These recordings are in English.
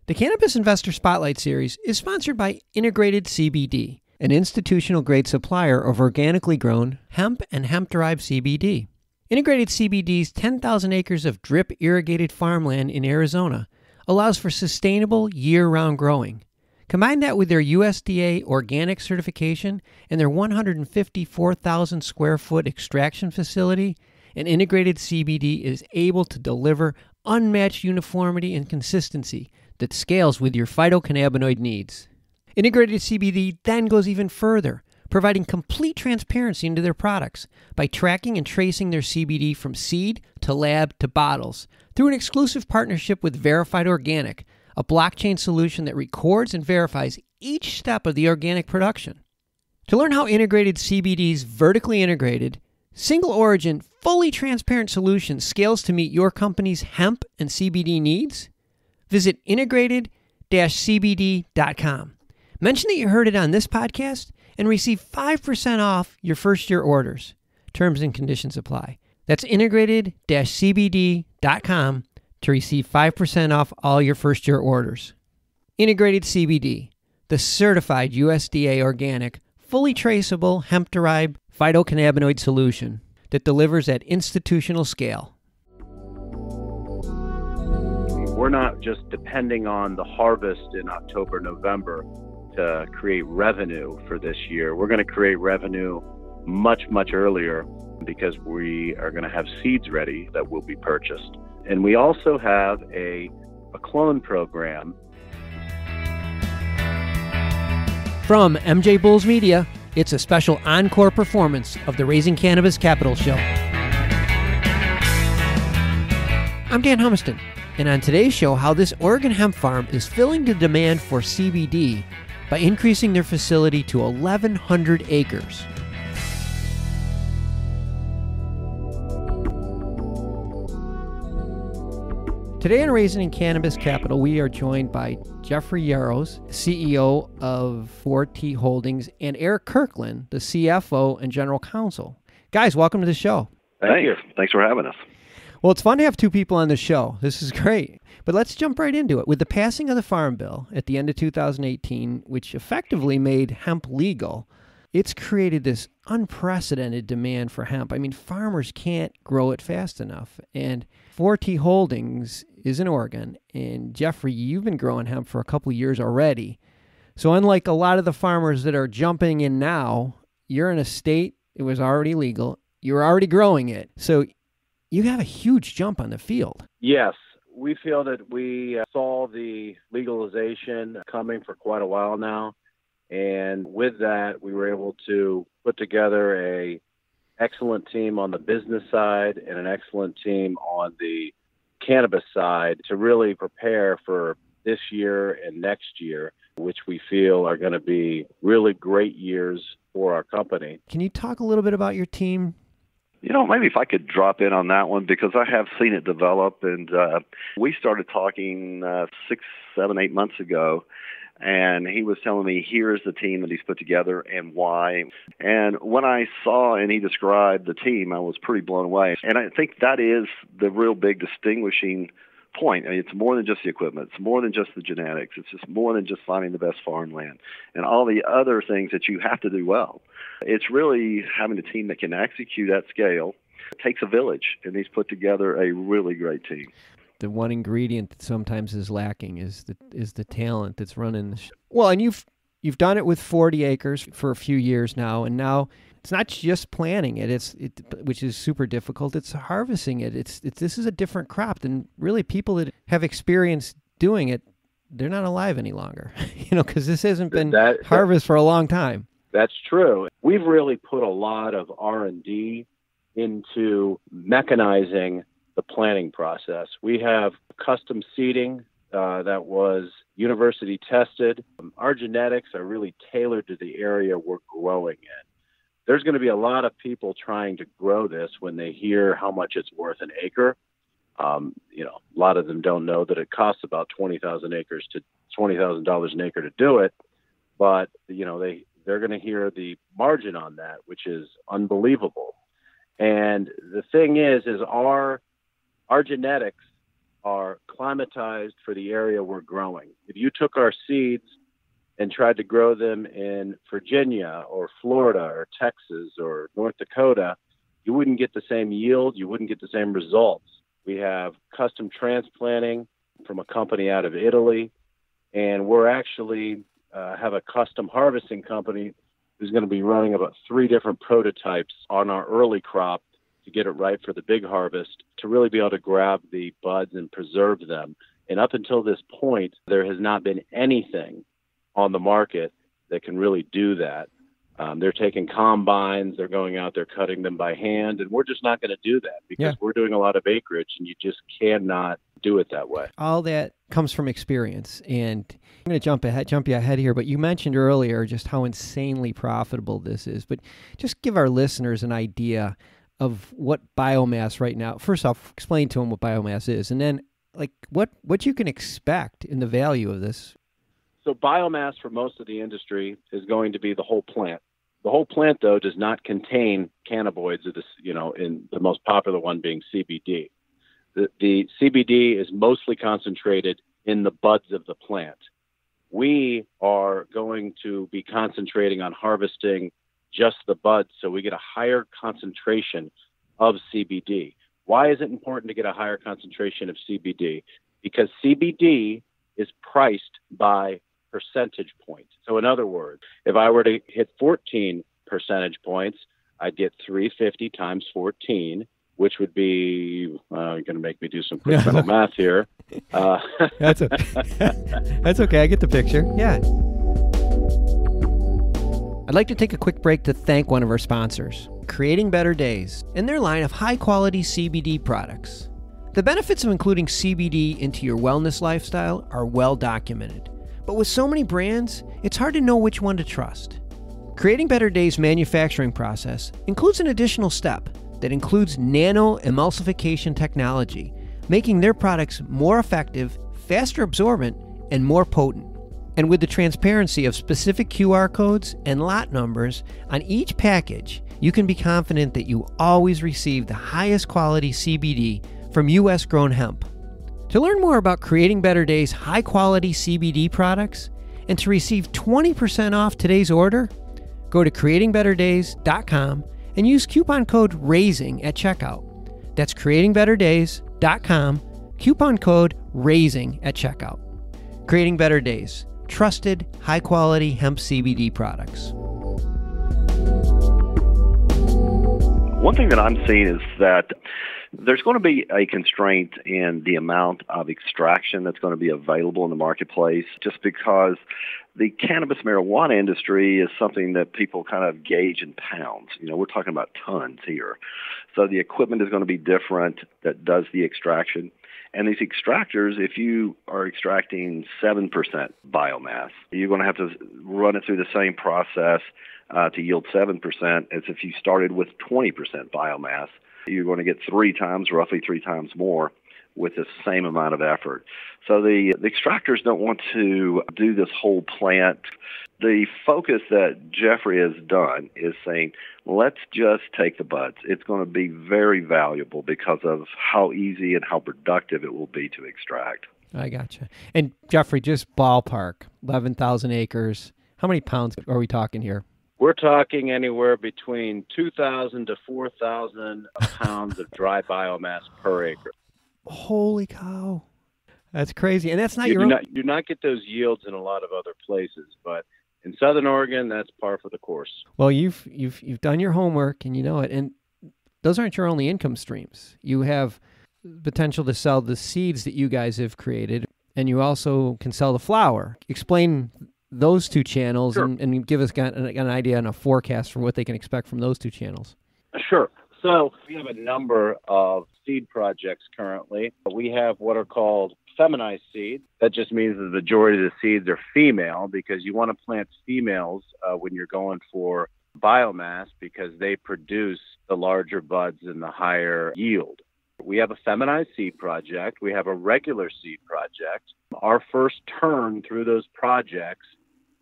The Cannabis Investor Spotlight Series is sponsored by Integrated CBD, an institutional-grade supplier of organically grown hemp and hemp-derived CBD. Integrated CBD's 10,000 acres of drip-irrigated farmland in Arizona allows for sustainable year-round growing. Combine that with their USDA organic certification and their 154,000 square foot extraction facility, and Integrated CBD is able to deliver unmatched uniformity and consistency that scales with your phytocannabinoid needs. Integrated CBD then goes even further, providing complete transparency into their products by tracking and tracing their CBD from seed to lab to bottles through an exclusive partnership with Verified Organic, a blockchain solution that records and verifies each step of the organic production. To learn how Integrated CBD's vertically integrated, single origin, fully transparent solution scales to meet your company's hemp and CBD needs, visit integrated-cbd.com. Mention that you heard it on this podcast and receive 5% off your first year orders. Terms and conditions apply. That's integrated-cbd.com to receive 5% off all your first year orders. Integrated CBD, the certified USDA organic, fully traceable hemp-derived phytocannabinoid solution that delivers at institutional scale. We're not just depending on the harvest in October, November to create revenue for this year. We're going to create revenue much, much earlier because we are going to have seeds ready that will be purchased. And we also have a clone program. From MJBulls Media, it's a special encore performance of the Raising Cannabis Capital Show. I'm Dan Humiston, and on today's show, how this Oregon hemp farm is filling the demand for CBD by increasing their facility to 1,100 acres. Today on Raising Cannabis Capital, we are joined by Jeffrey Yarosz, CEO of 4T Holdings, and Eric Kirkland, the CFO and General Counsel. Guys, welcome to the show. Thank you. Thanks for having us. Well, it's fun to have two people on the show. This is great. But let's jump right into it. With the passing of the Farm Bill at the end of 2018, which effectively made hemp legal, it's created this unprecedented demand for hemp. I mean, farmers can't grow it fast enough. And 4T Holdings is in Oregon. And Jeffrey, you've been growing hemp for a couple of years already. So unlike a lot of the farmers that are jumping in now, you're in a state it was already legal. You're already growing it. So you have a huge jump on the field. Yes. We feel that we saw the legalization coming for quite a while now. And with that, we were able to put together an excellent team on the business side and an excellent team on the cannabis side to really prepare for this year and next year, which we feel are going to be really great years for our company. Can you talk a little bit about your team? You know, maybe if I could drop in on that one, because I have seen it develop, and we started talking 6, 7, 8 months ago, and he was telling me, here's the team that he's put together and why. And when I saw and he described the team, I was pretty blown away. And I think that is the real big distinguishing point. I mean, it's more than just the equipment. It's more than just the genetics. It's just more than just finding the best farmland and all the other things that you have to do well. It's really having a team that can execute at scale. It takes a village, and he's put together a really great team. The one ingredient that sometimes is lacking is the talent that's running. Well, and you've done it with 40 acres for a few years now, and now it's not just planting it, which is super difficult. It's harvesting it. This is a different crop than really people that have experience doing it. They're not alive any longer, because this hasn't been harvested for a long time. That's true. We've really put a lot of R&D into mechanizing the planning process. We have custom seeding that was university tested. Our genetics are really tailored to the area we're growing in. There's going to be a lot of people trying to grow this when they hear how much it's worth an acre. A lot of them don't know that it costs about $20,000 an acre to do it, but they're going to hear the margin on that, which is unbelievable. And the thing is our genetics are climatized for the area we're growing. If you took our seeds and tried to grow them in Virginia or Florida or Texas or North Dakota, you wouldn't get the same yield, you wouldn't get the same results. We have custom transplanting from a company out of Italy, and we're actually have a custom harvesting company who's going to be running about 3 different prototypes on our early crop to get it right for the big harvest, to really be able to grab the buds and preserve them. And up until this point, there has not been anything on the market that can really do that. They're taking combines, they're going out, they're cutting them by hand, and we're just not going to do that because we're doing a lot of acreage, and you just cannot do it that way. All that comes from experience, and I'm going to jump you ahead here, but you mentioned earlier just how insanely profitable this is. But just give our listeners an idea of what biomass right now. First off, explain to them what biomass is, and then like what you can expect in the value of this. So biomass for most of the industry is going to be the whole plant. The whole plant, though, does not contain cannabinoids, in the most popular one being CBD. The CBD is mostly concentrated in the buds of the plant. We are going to be concentrating on harvesting just the buds, so we get a higher concentration of CBD. Why is it important to get a higher concentration of CBD? Because CBD is priced by percentage points. So in other words, if I were to hit 14 percentage points, I'd get 350 times 14, which would be, you're going to make me do some quick mental math here. That's okay. I get the picture. Yeah. I'd like to take a quick break to thank one of our sponsors, Creating Better Days, and their line of high-quality CBD products. The benefits of including CBD into your wellness lifestyle are well documented. But with so many brands, it's hard to know which one to trust. Creating Better Days' manufacturing process includes an additional step that includes nano-emulsification technology, making their products more effective, faster absorbent, and more potent. And with the transparency of specific QR codes and lot numbers on each package, you can be confident that you always receive the highest quality CBD from U.S.-grown hemp. To learn more about Creating Better Days' high-quality CBD products and to receive 20% off today's order, go to creatingbetterdays.com and use coupon code RAISING at checkout. That's creatingbetterdays.com, coupon code RAISING at checkout. Creating Better Days, trusted, high-quality hemp CBD products. One thing that I'm seeing is that there's going to be a constraint in the amount of extraction that's going to be available in the marketplace, just because the cannabis marijuana industry is something that people kind of gauge in pounds. We're talking about tons here. So the equipment is going to be different that does the extraction. And these extractors, if you are extracting 7% biomass, you're going to have to run it through the same process to yield 7% as if you started with 20% biomass. You're going to get roughly three times more with the same amount of effort. So the extractors don't want to do this whole plant. The focus that Jeffrey has done is saying, let's just take the buds. It's going to be very valuable because of how easy and how productive it will be to extract. I gotcha. And Jeffrey, just ballpark, 11,000 acres. How many pounds are we talking here? We're talking anywhere between 2,000 to 4,000 pounds of dry biomass per acre. Holy cow. That's crazy. And that's not you your own. do not get those yields in a lot of other places, but in Southern Oregon, that's par for the course. Well, you've done your homework and you know it. And those aren't your only income streams. You have potential to sell the seeds that you guys have created, and you also can sell the flower. Explain those two channels. Sure. and give us an idea and a forecast for what they can expect from those two channels. Sure. So we have a number of seed projects currently. We have what are called feminized seeds. That just means the majority of the seeds are female, because you want to plant females when you're going for biomass, because they produce the larger buds and the higher yield. We have a feminized seed project. We have a regular seed project. Our first turn through those projects,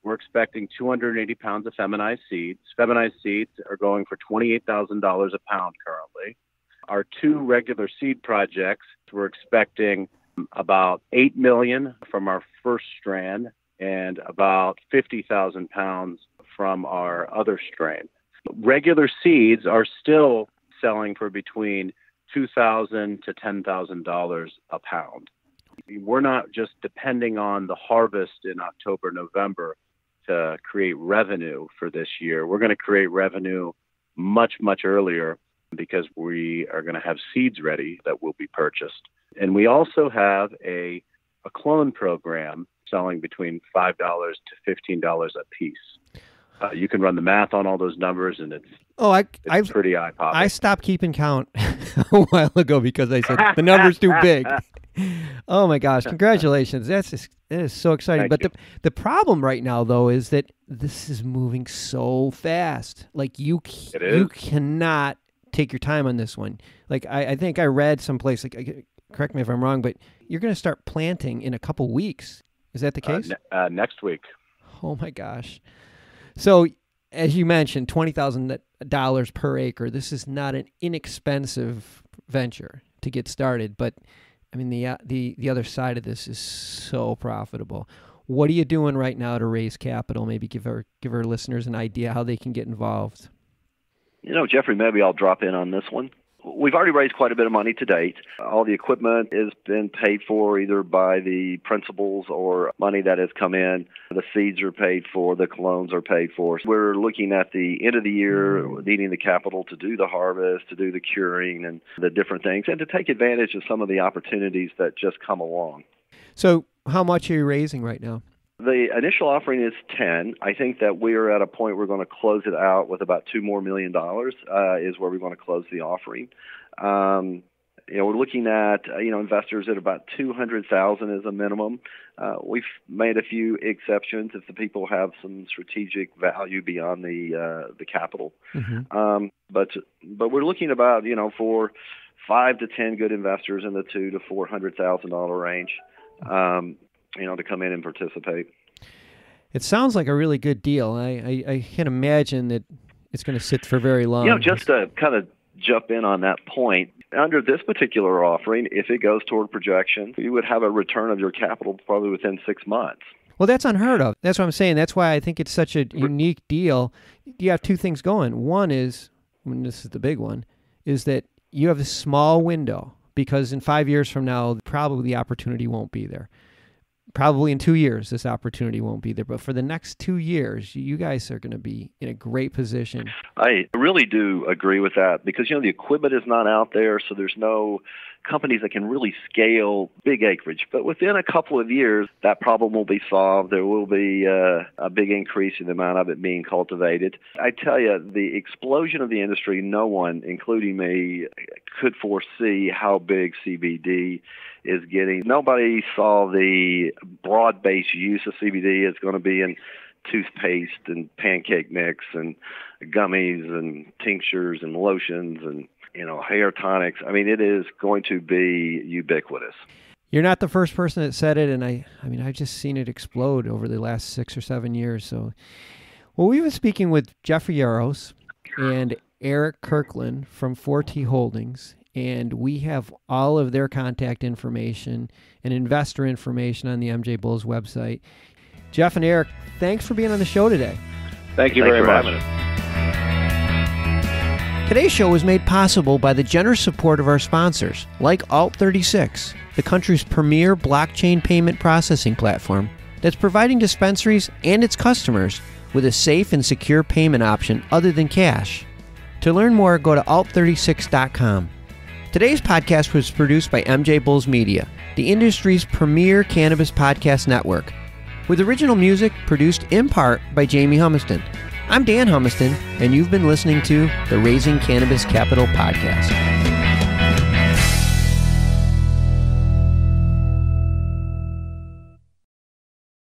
we're expecting 280 pounds of feminized seeds. Feminized seeds are going for $28,000 a pound currently. Our two regular seed projects, we're expecting about 8 million from our first strand and about 50,000 pounds from our other strain. Regular seeds are still selling for between $2,000 to $10,000 a pound. We're not just depending on the harvest in October, November to create revenue for this year. We're going to create revenue much, much earlier because we are going to have seeds ready that will be purchased. And we also have a clone program selling between $5 to $15 a piece. You can run the math on all those numbers, and it's pretty eye-popping. I stopped keeping count a while ago because I said the number's too big. Oh my gosh! Congratulations! That is so exciting. Thank you. The problem right now, though, is that this is moving so fast. Like you cannot take your time on this one. Like I think I read someplace. Like, correct me if I'm wrong, but you're going to start planting in a couple weeks. Is that the case? Next week. Oh my gosh! So, as you mentioned, $20,000 per acre. This is not an inexpensive venture to get started, but I mean the other side of this is so profitable. What are you doing right now to raise capital? Maybe give our listeners an idea how they can get involved. Jeffrey, maybe I'll drop in on this one. We've already raised quite a bit of money to date. All the equipment has been paid for either by the principals or money that has come in. The seeds are paid for. The clones are paid for. So we're looking at the end of the year, needing the capital to do the harvest, to do the curing and the different things, and to take advantage of some of the opportunities that just come along. So how much are you raising right now? The initial offering is 10. I think that we're at a point we're going to close it out with about $2 more million is where we're going to close the offering. We're looking at investors at about 200,000 as a minimum. We've made a few exceptions if the people have some strategic value beyond the capital. Mm-hmm. But we're looking about for 5 to 10 good investors in the $200,000 to $400,000 range. To come in and participate. It sounds like a really good deal. I can't imagine that it's going to sit for very long. Just to kind of jump in on that point, under this particular offering, if it goes toward projections, you would have a return of your capital probably within 6 months. Well, that's unheard of. That's what I'm saying. That's why I think it's such a unique deal. You have two things going. One is, this is the big one, is that you have a small window because in 5 years from now, probably the opportunity won't be there. Probably in 2 years, this opportunity won't be there. But for the next 2 years, you guys are going to be in a great position. I really do agree with that because, the equipment is not out there, so there's no companies that can really scale big acreage. But within a couple of years, that problem will be solved. There will be a big increase in the amount of it being cultivated. I tell you, the explosion of the industry, no one, including me, could foresee how big CBD is getting. Nobody saw the broad-based use of CBD is going to be in toothpaste and pancake mix and gummies and tinctures and lotions and hair tonics. I mean, it is going to be ubiquitous. You're not the first person that said it, and I've just seen it explode over the last 6 or 7 years. So, we've been speaking with Jeffrey Yarosz and Eric Kirkland from 4T Holdings, and we have all of their contact information and investor information on the MJBulls website. Jeff and Eric, thanks for being on the show today. Thank you very much. Today's show was made possible by the generous support of our sponsors, like Alt36, the country's premier blockchain payment processing platform that's providing dispensaries and its customers with a safe and secure payment option other than cash. To learn more, go to alt36.com. Today's podcast was produced by MJBulls Media, the industry's premier cannabis podcast network, with original music produced in part by Jamie Humiston. I'm Dan Humiston, and you've been listening to the Raising Cannabis Capital podcast.